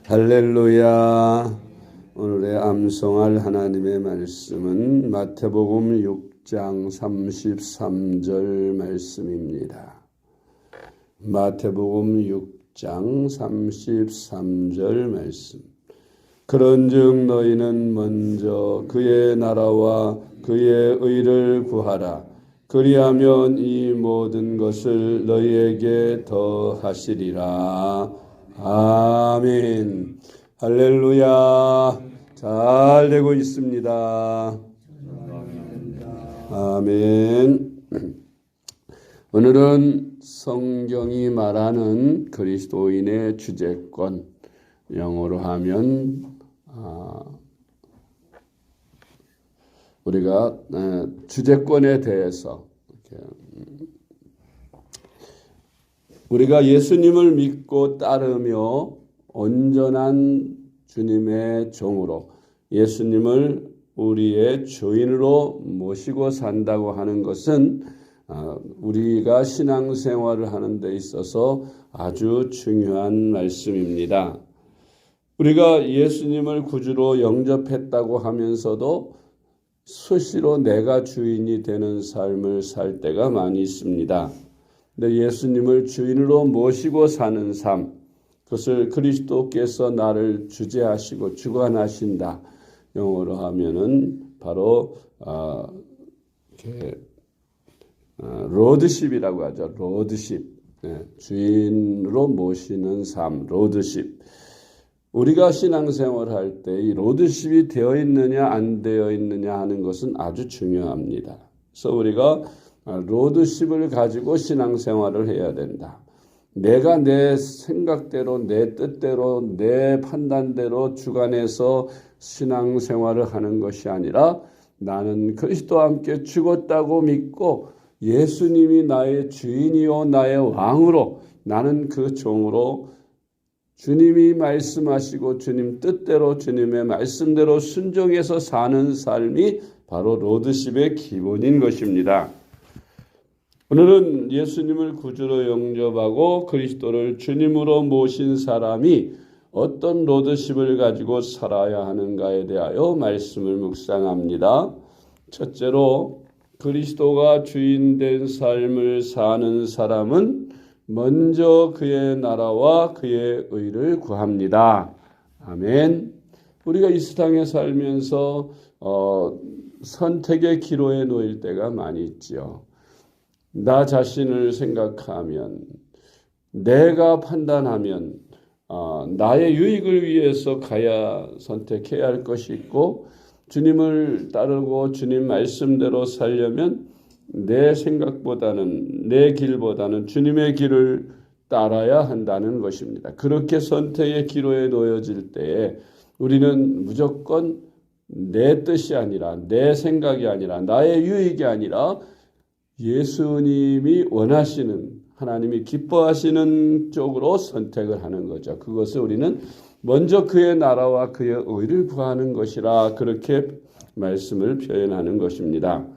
할렐루야. 오늘의 암송할 하나님의 말씀은 마태복음 6장 33절 말씀입니다. 마태복음 6장 33절 말씀. 그런즉 너희는 먼저 그의 나라와 그의 의를 구하라. 그리하면 이 모든 것을 너희에게 더하시리라. 아멘. 할렐루야. 잘 되고 있습니다. 아멘. 오늘은 성경이 말하는 그리스도인의 주제권, 영어로 하면 우리가 주제권에 대해서 우리가 예수님을 믿고 따르며 온전한 주님의 종으로 예수님을 우리의 주인으로 모시고 산다고 하는 것은 우리가 신앙생활을 하는 데 있어서 아주 중요한 말씀입니다. 우리가 예수님을 구주로 영접했다고 하면서도 수시로 내가 주인이 되는 삶을 살 때가 많이 있습니다. 근데 예수님을 주인으로 모시고 사는 삶, 그것을 그리스도께서 나를 주재하시고 주관하신다. 영어로 하면은 바로 로드십이라고 하죠. 로드십, 주인으로 모시는 삶, 로드십. 우리가 신앙생활을 할 때 이 로드십이 되어 있느냐 안 되어 있느냐 하는 것은 아주 중요합니다. 그래서 우리가 로드십을 가지고 신앙생활을 해야 된다. 내가 내 생각대로, 내 뜻대로, 내 판단대로 주관해서 신앙생활을 하는 것이 아니라 나는 그리스도와 함께 죽었다고 믿고 예수님이 나의 주인이요 나의 왕으로, 나는 그 종으로 주님이 말씀하시고 주님 뜻대로 주님의 말씀대로 순종해서 사는 삶이 바로 로드십의 기본인 것입니다. 오늘은 예수님을 구주로 영접하고 그리스도를 주님으로 모신 사람이 어떤 로드십을 가지고 살아야 하는가에 대하여 말씀을 묵상합니다. 첫째로 그리스도가 주인된 삶을 사는 사람은 먼저 그의 나라와 그의 의를 구합니다. 아멘. 우리가 이 세상에 살면서 선택의 기로에 놓일 때가 많이 있지요. 나 자신을 생각하면, 내가 판단하면 나의 유익을 위해서 선택해야 할 것이 있고, 주님을 따르고 주님 말씀대로 살려면 내 생각보다는, 내 길보다는 주님의 길을 따라야 한다는 것입니다. 그렇게 선택의 기로에 놓여질 때에 우리는 무조건 내 뜻이 아니라, 내 생각이 아니라, 나의 유익이 아니라 예수님이 원하시는, 하나님이 기뻐하시는 쪽으로 선택을 하는 거죠. 그것을 우리는 먼저 그의 나라와 그의 의를 구하는 것이라, 그렇게 말씀을 표현하는 것입니다.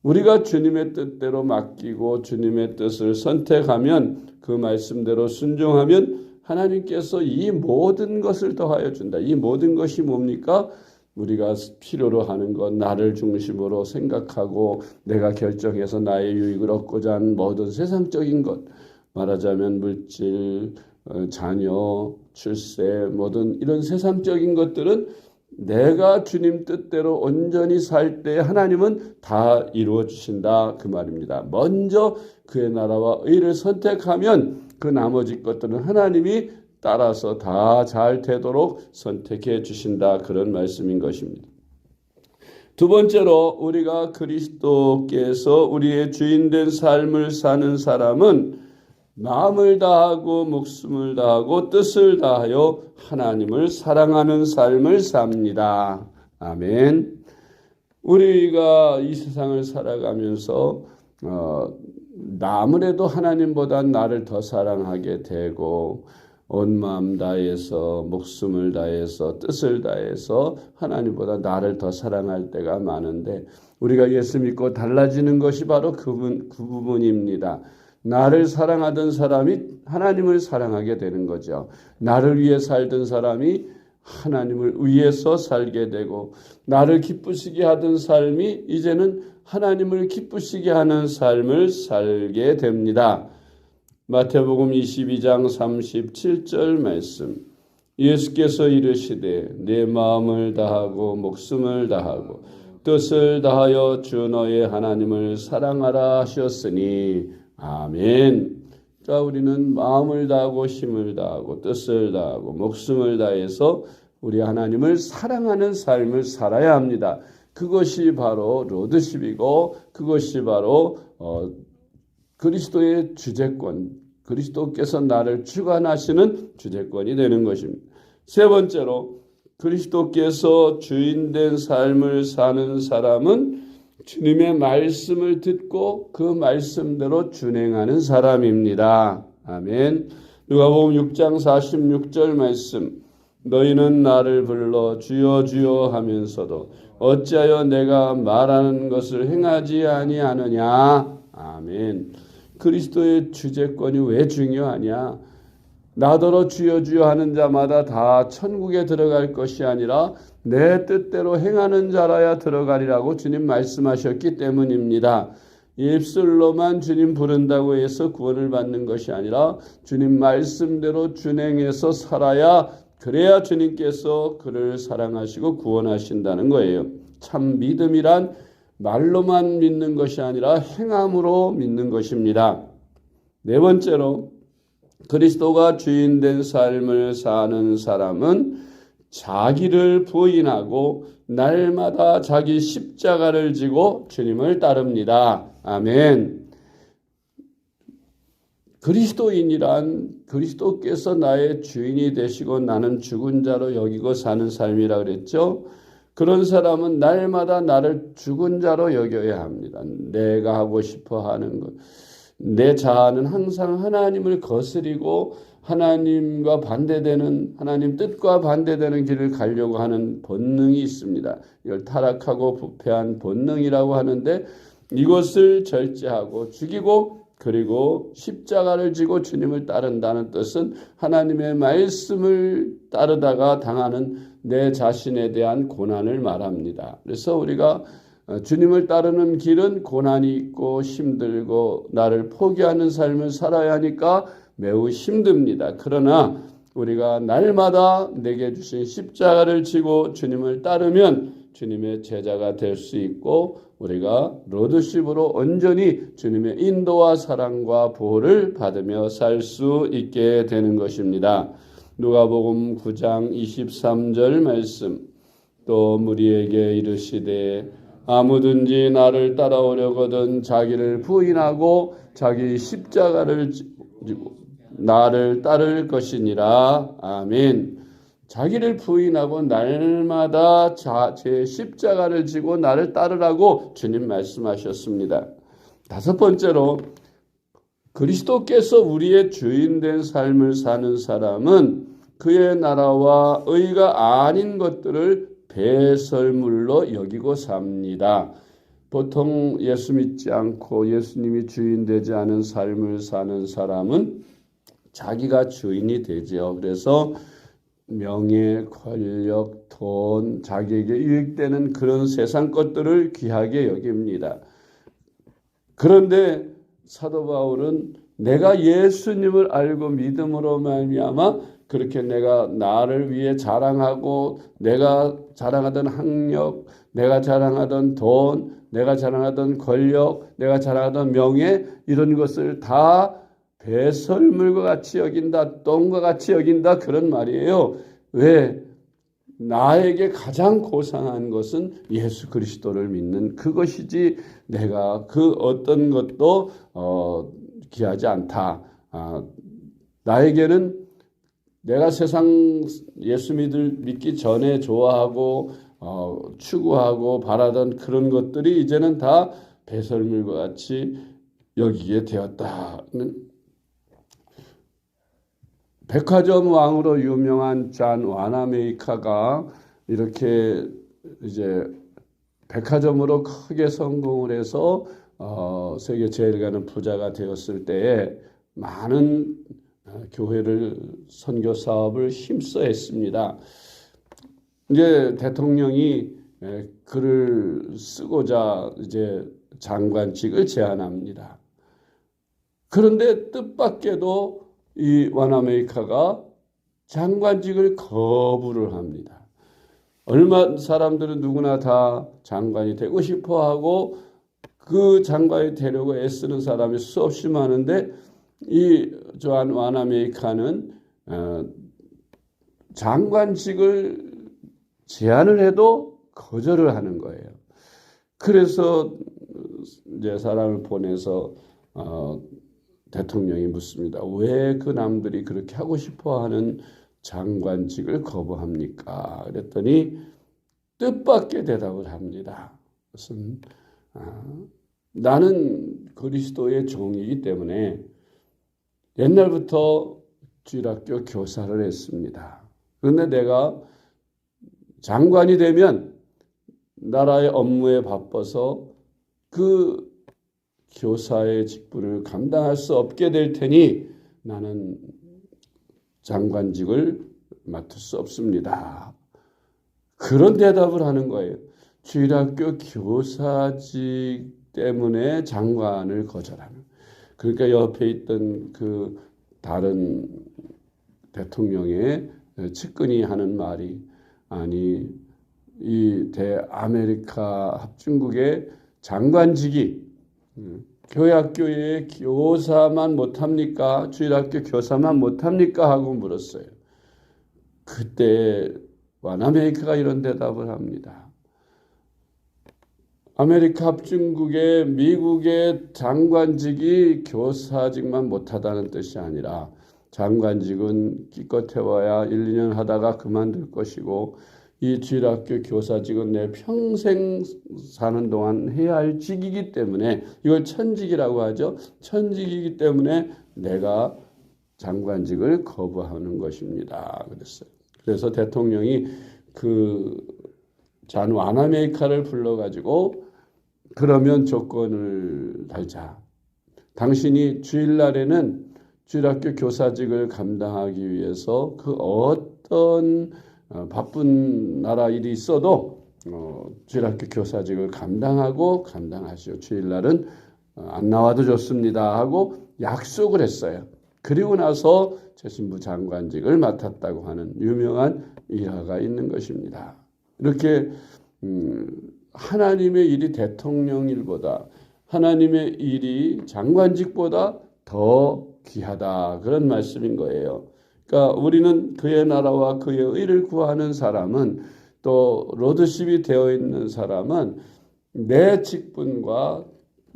우리가 주님의 뜻대로 맡기고 주님의 뜻을 선택하면, 그 말씀대로 순종하면 하나님께서 이 모든 것을 더하여 준다. 이 모든 것이 뭡니까? 우리가 필요로 하는 것, 나를 중심으로 생각하고 내가 결정해서 나의 유익을 얻고자 하는 모든 세상적인 것, 말하자면 물질, 자녀, 출세, 모든 이런 세상적인 것들은 내가 주님 뜻대로 온전히 살 때 하나님은 다 이루어 주신다, 그 말입니다. 먼저 그의 나라와 의를 선택하면 그 나머지 것들은 하나님이 따라서 다 잘 되도록 선택해 주신다, 그런 말씀인 것입니다. 두 번째로 우리가 그리스도께서 우리의 주인된 삶을 사는 사람은 마음을 다하고 목숨을 다하고 뜻을 다하여 하나님을 사랑하는 삶을 삽니다. 아멘. 우리가 이 세상을 살아가면서 아무래도 하나님보다 나를 더 사랑하게 되고, 온 마음 다해서, 목숨을 다해서, 뜻을 다해서 하나님보다 나를 더 사랑할 때가 많은데, 우리가 예수 믿고 달라지는 것이 바로 그 부분입니다. 나를 사랑하던 사람이 하나님을 사랑하게 되는 거죠. 나를 위해 살던 사람이 하나님을 위해서 살게 되고, 나를 기쁘시게 하던 삶이 이제는 하나님을 기쁘시게 하는 삶을 살게 됩니다. 마태복음 22장 37절 말씀. 예수께서 이르시되 내 마음을 다하고 목숨을 다하고 뜻을 다하여 주 너의 하나님을 사랑하라 하셨으니 아멘. 자, 우리는 마음을 다하고 힘을 다하고 뜻을 다하고 목숨을 다해서 우리 하나님을 사랑하는 삶을 살아야 합니다. 그것이 바로 로드십이고 그것이 바로 그리스도의 주재권, 그리스도께서 나를 주관하시는 주재권이 되는 것입니다. 세 번째로 그리스도께서 주인된 삶을 사는 사람은 주님의 말씀을 듣고 그 말씀대로 준행하는 사람입니다. 아멘. 누가복음 6장 46절 말씀. 너희는 나를 불러 주여 주여 하면서도 어찌하여 내가 말하는 것을 행하지 아니하느냐. 아멘. 그리스도의 주재권이 왜 중요하냐? 나더러 주여 주여 하는 자마다 다 천국에 들어갈 것이 아니라 내 뜻대로 행하는 자라야 들어가리라고 주님 말씀하셨기 때문입니다. 입술로만 주님 부른다고 해서 구원을 받는 것이 아니라 주님 말씀대로 준행해서 살아야, 그래야 주님께서 그를 사랑하시고 구원하신다는 거예요. 참 믿음이란 말로만 믿는 것이 아니라 행함으로 믿는 것입니다. 네 번째로 그리스도가 주인된 삶을 사는 사람은 자기를 부인하고 날마다 자기 십자가를 지고 주님을 따릅니다. 아멘. 그리스도인이란 그리스도께서 나의 주인이 되시고 나는 죽은 자로 여기고 사는 삶이라 그랬죠. 그런 사람은 날마다 나를 죽은 자로 여겨야 합니다. 내가 하고 싶어 하는 것, 내 자아는 항상 하나님을 거스리고 하나님과 반대되는, 하나님 뜻과 반대되는 길을 가려고 하는 본능이 있습니다. 이걸 타락하고 부패한 본능이라고 하는데, 이것을 절제하고 죽이고 그리고 십자가를 지고 주님을 따른다는 뜻은 하나님의 말씀을 따르다가 당하는 내 자신에 대한 고난을 말합니다. 그래서 우리가 주님을 따르는 길은 고난이 있고 힘들고 나를 포기하는 삶을 살아야 하니까 매우 힘듭니다. 그러나 우리가 날마다 내게 주신 십자가를 지고 주님을 따르면 주님의 제자가 될 수 있고 우리가 로드십으로 온전히 주님의 인도와 사랑과 보호를 받으며 살 수 있게 되는 것입니다. 누가복음 9장 23절 말씀. 또 무리에게 이르시되 아무든지 나를 따라오려거든 자기를 부인하고 자기 십자가를 지고 나를 따를 것이니라. 아멘. 자기를 부인하고 날마다 제 십자가를 지고 나를 따르라고 주님 말씀하셨습니다. 다섯 번째로 그리스도께서 우리의 주인된 삶을 사는 사람은 그의 나라와 의가 아닌 것들을 배설물로 여기고 삽니다. 보통 예수 믿지 않고 예수님이 주인 되지 않은 삶을 사는 사람은 자기가 주인이 되죠. 그래서 명예, 권력, 돈, 자기에게 유익되는 그런 세상 것들을 귀하게 여깁니다. 그런데 사도 바울은 내가 예수님을 알고 믿음으로 말미암아 그렇게 내가 나를 위해 자랑하고 내가 자랑하던 학력, 내가 자랑하던 돈, 내가 자랑하던 권력, 내가 자랑하던 명예, 이런 것을 다 배설물과 같이 여긴다, 똥과 같이 여긴다, 그런 말이에요. 왜? 나에게 가장 고상한 것은 예수 그리스도를 믿는 그것이지 내가 그 어떤 것도 귀하지 않다. 나에게는 내가 세상 예수 믿기 전에 좋아하고 추구하고 바라던 그런 것들이 이제는 다 배설물과 같이 여기게 되었다는, 백화점 왕으로 유명한 잔 와나메이카가 이렇게 이제 백화점으로 크게 성공을 해서 세계 제일 가는 부자가 되었을 때에 많은 교회를 선교 사업을 힘써 했습니다. 이제 대통령이 글을 쓰고자 이제 장관직을 제안합니다. 그런데 뜻밖에도 이 원아메리카가 장관직을 거부를 합니다. 얼마 사람들은 누구나 다 장관이 되고 싶어하고 그 장관이 되려고 애쓰는 사람이 수없이 많은데 이 조한 원아메리카는 장관직을 제안을 해도 거절을 하는 거예요. 그래서 이제 사람을 보내서 대통령이 묻습니다. 왜 그 남들이 그렇게 하고 싶어하는 장관직을 거부합니까? 그랬더니 뜻밖의 대답을 합니다. 무슨 나는 그리스도의 종이기 때문에 옛날부터 주일학교 교사를 했습니다. 그런데 내가 장관이 되면 나라의 업무에 바빠서 그 교사의 직분을 감당할 수 없게 될 테니 나는 장관직을 맡을 수 없습니다. 그런 대답을 하는 거예요. 주일학교 교사직 때문에 장관을 거절하는. 그러니까 옆에 있던 그 다른 대통령의 측근이 하는 말이 아니 이 대아메리카 합중국의 장관직이 교회학교의 교사만 못합니까? 주일학교 교사만 못합니까? 하고 물었어요. 그때 원아메리카가 이런 대답을 합니다. 아메리카 합중국의 미국의 장관직이 교사직만 못하다는 뜻이 아니라 장관직은 기껏 해봐야 1, 2년 하다가 그만둘 것이고 이 주일학교 교사직은 내 평생 사는 동안 해야 할 직이기 때문에 이걸 천직이라고 하죠. 천직이기 때문에 내가 장관직을 거부하는 것입니다. 그랬어요. 그래서 대통령이 그 잔 원아메리카를 불러가지고 그러면 조건을 달자. 당신이 주일날에는 주일학교 교사직을 감당하기 위해서 그 어떤 바쁜 나라 일이 있어도 주일학교 교사직을 감당하시오. 주일날은 안 나와도 좋습니다 하고 약속을 했어요. 그리고 나서 재신부 장관직을 맡았다고 하는 유명한 일화가 있는 것입니다. 이렇게 하나님의 일이 대통령 일보다 하나님의 일이 장관직보다 더 귀하다 그런 말씀인 거예요. 그러니까 우리는 그의 나라와 그의 의를 구하는 사람은 또 로드십이 되어 있는 사람은 내 직분과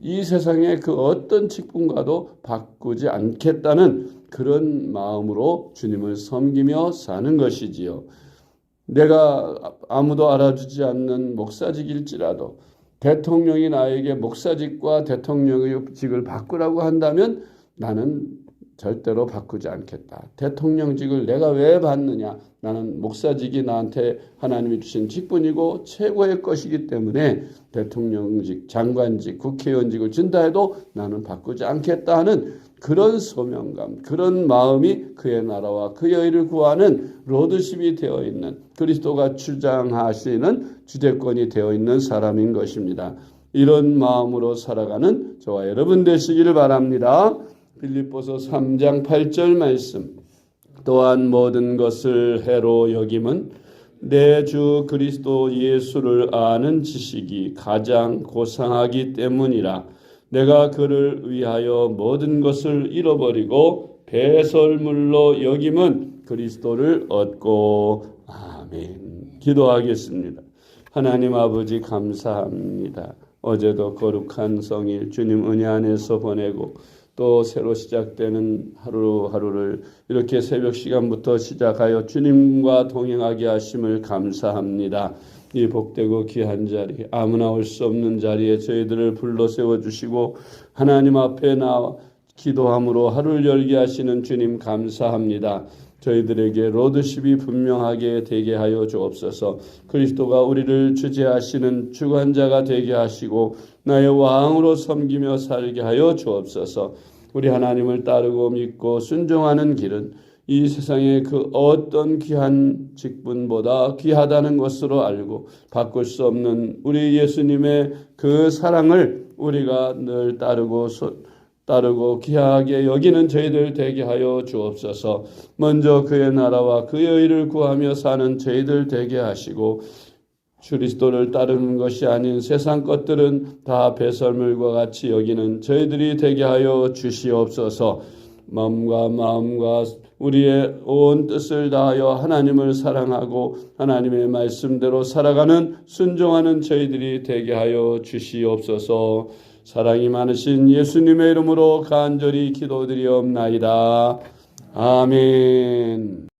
이 세상의 그 어떤 직분과도 바꾸지 않겠다는 그런 마음으로 주님을 섬기며 사는 것이지요. 내가 아무도 알아주지 않는 목사직일지라도 대통령이 나에게 목사직과 대통령직을 바꾸라고 한다면 나는 절대로 바꾸지 않겠다. 대통령직을 내가 왜 받느냐? 나는 목사직이 나한테 하나님이 주신 직분이고 최고의 것이기 때문에 대통령직, 장관직, 국회의원직을 준다 해도 나는 바꾸지 않겠다 하는 그런 소명감, 그런 마음이 그의 나라와 그의 의를 구하는 로드십이 되어 있는 그리스도가 주장하시는 주대권이 되어 있는 사람인 것입니다. 이런 마음으로 살아가는 저와 여러분 되시기를 바랍니다. 빌립보서 3장 8절 말씀. 또한 모든 것을 해로 여김은 내 주 그리스도 예수를 아는 지식이 가장 고상하기 때문이라. 내가 그를 위하여 모든 것을 잃어버리고 배설물로 여김은 그리스도를 얻고. 아멘. 기도하겠습니다. 하나님 아버지 감사합니다. 어제도 거룩한 성일 주님 은혜 안에서 보내고 또 새로 시작되는 하루하루를 이렇게 새벽 시간부터 시작하여 주님과 동행하게 하심을 감사합니다. 이 복되고 귀한 자리, 아무나 올 수 없는 자리에 저희들을 불러 세워주시고 하나님 앞에 나와 기도함으로 하루를 열게 하시는 주님 감사합니다. 저희들에게 로드십이 분명하게 되게 하여 주옵소서. 그리스도가 우리를 주재하시는 주관자가 되게 하시고 나의 왕으로 섬기며 살게 하여 주옵소서. 우리 하나님을 따르고 믿고 순종하는 길은 이 세상의 그 어떤 귀한 직분보다 귀하다는 것으로 알고 바꿀 수 없는 우리 예수님의 그 사랑을 우리가 늘 따르고 귀하게 여기는 저희들 되게 하여 주옵소서. 먼저 그의 나라와 그의 의를 구하며 사는 저희들 되게 하시고 그리스도를 따르는 것이 아닌 세상 것들은 다 배설물과 같이 여기는 저희들이 되게 하여 주시옵소서. 마음과 우리의 온 뜻을 다하여 하나님을 사랑하고 하나님의 말씀대로 살아가는 순종하는 저희들이 되게 하여 주시옵소서. 사랑이 많으신 예수님의 이름으로 간절히 기도드리옵나이다. 아멘.